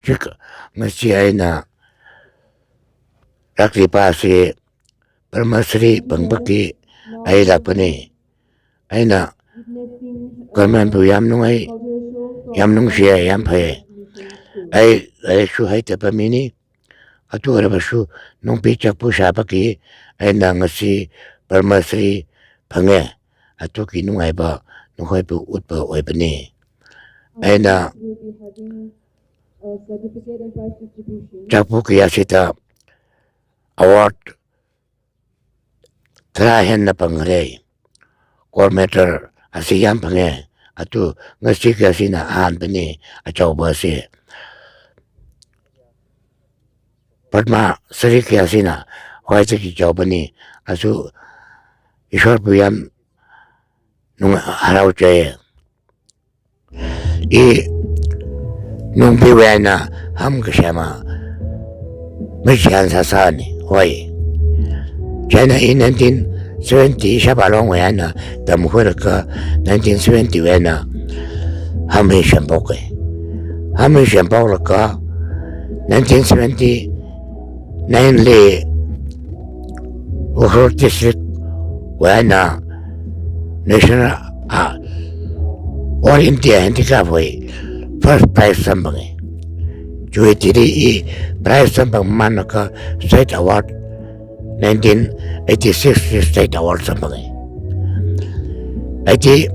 Chika ngasi aina rakli pasi permasri pangbaki ay lapani aina karman pu yam nung siya yam pay ay shu hay tapamini atu arabashu nung pichak pu shabaki aina ngasi permasri pange atu ki nung ay ba nung hay pu utpa oibani aina chakpu kiyasita award terahen na pangrei coordinator asiyam pange atu ngasi kasina an bani achauba si Padma Sri kasina hoite ki chaubani asu ishwar puyam nung harau chaye I nung piwena ham kashama mishan sasani hoy China in 1970 shabalong wena damhurka 1970 wena hami shamboke hami shambolka 1979 le Uhur district wena national all India handicap way first prize sambang Jui tiri I prize sambang manaka state award 1986 state award sambang 87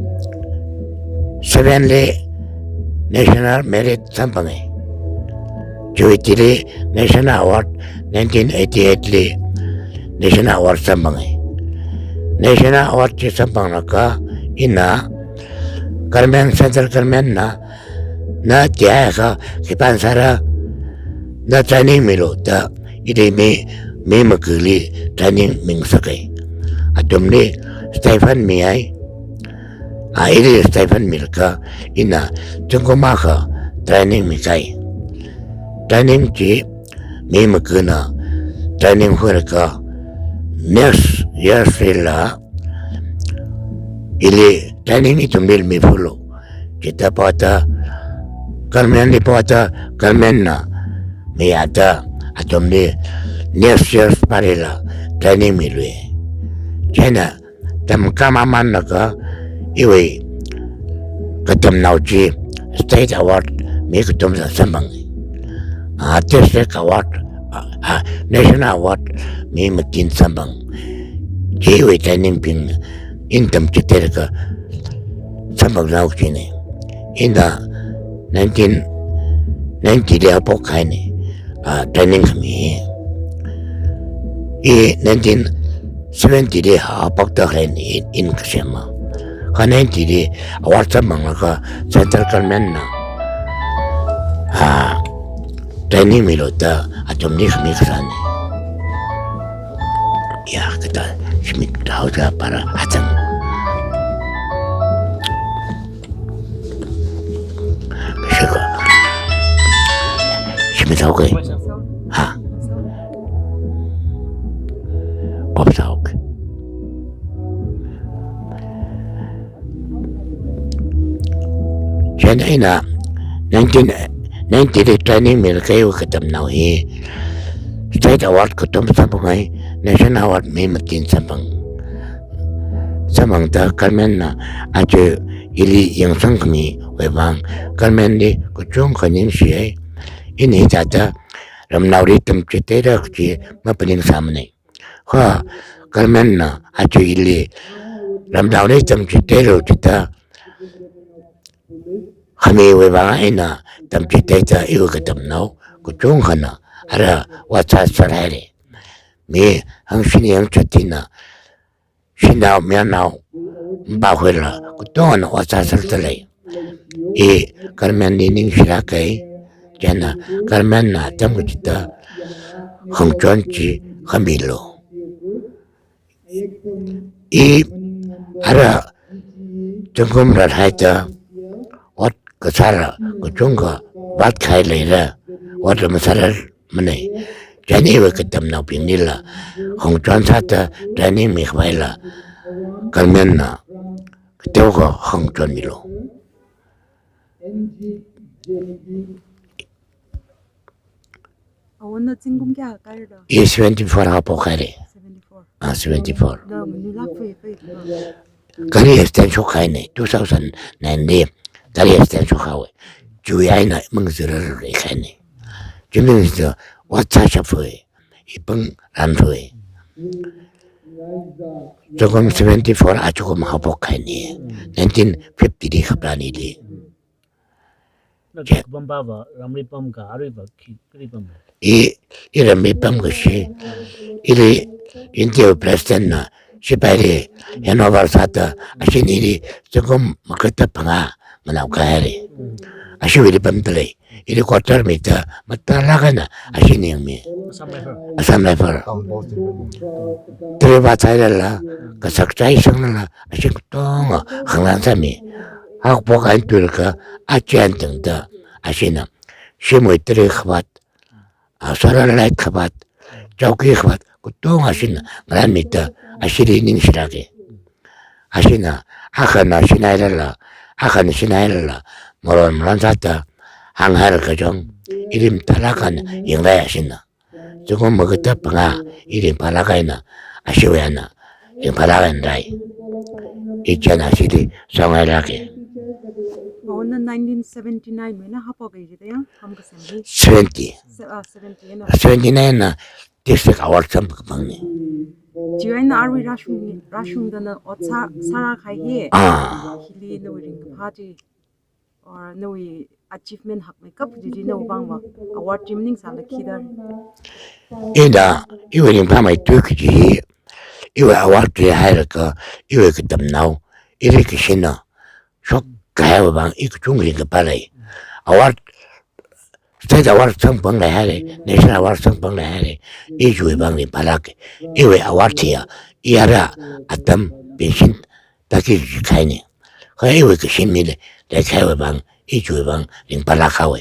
le national merit sambang Jui tiri national award 1988 le national award sambang national award ci sambang naka ina Carmen Central Carmen na tiaya ka kipansara na training milo ta ide me makili training mingsakai atumni Stephen Miai ide Stephen Milka ina tungkumaka training mikai training ci me makina training huraka next year sila ili training itu mil mi fulo kita pata Carmen di pata Carmen na mi ada atom ni next year parila training mi lui China tam kamaman naka iwi katam nauji state award mi katam sa sambang district award national award mi makin sambang jiwi training ping Intam citerka sambang lau kini inda 1990 dia pokai ni training kami I 1970 dia apak dah ni in kesema kan 90 dia awal sambang laka Central Carmen na training milota atom ni kami kesani ya kita Schmidt tahu para hacang Syukur Schmidt tahu ke Bob tahu ke China ina 1990 training mil kayu ketam nawi State award ketum sampai National award me makin sampai ta Carmen na aje ili yang sang kami webang Carmen ni kucung kanin siai ini jada ramnauri tem cetera kuci mapening samne ha Carmen na aje ili ramnauri tem cetera kita kami webang ina tem cetera iu ketam nau kucung kana ada whatsapp sarare me hang sini yang chatina shinao mianao bahwela kuton whatsapp sartale Carmen ning shirakai jana Carmen na tamu kita hang chonchi khamilo ada jengkum radhaita wat kasara kuchunga bat khai leira wat masara mane jani we ketam na pinila hong chuan sata jani mi khwaila Carmen na keteu ko hong chuan milo Kawan na cingkum kya kar da. 74 하고 가래. 74. 74. Na nilak fe. 거리 에스텐 쇼카이네. 2009년 거리 에스텐 쇼카we. 주야이나 멍스를 가네. 주민서 와차샤프에 이번 람소에 조금 74 아주금 하복하니 1950 합란이리 Bamba Ramli Pamka Ariba Kripam. 이 이런 몇번 것이 이리 인디오 프레스텐나 시바리 해노바사다 아신 일이 조금 먹었다 방아 뭐나가야리 아시위리 밤들이 이리 고철미다 맞다라가나 아시니 형미 아삼레퍼 들어봐자이랄라 그 석자이 성능라 아시 똥어 항란삼이 학보가 들까 아찌안 등다 아시나 시모이 들이 커밭 소라라이 커밭 저기 커밭 그똥 아시나 그람미다 아시리 닝시라게 아시나 아카나 시나이랄라 아카나 시나이랄라 모론 란사다 항하를 그정 이름 따라간 영가야 아시나 조금 먹었다 방아 이름 바라가이나 아시오야나 이름 바라간다이 있잖아 시리 성하라게 Kawan na 1979 में ना हापो गई थी यहाँ हम कसेंगे 70 70 ना 79나 디스트릭 아워드 먹니 지원 아르위 라슝 다나 어차 사라 가이에 힐리 노링 파티 or 노이 achievement hak me kap di no bang ma award timning sala khidar 이다 이거는 밤에 뜨기지 이거 아워드 하이르까 이거 그담 나오 이렇게 신나 쇼 가야 방 이거 중국인 거 빨리 아워드 스테이트 아워드 성봉 하래 내셔널 아워드 성봉 하래 이 주의 방이 발악게 이거 아워드야 이하라 아담 변신 다시 가이네 그 이거 그 신미래 내 가야 방이 주의 방 링발락하we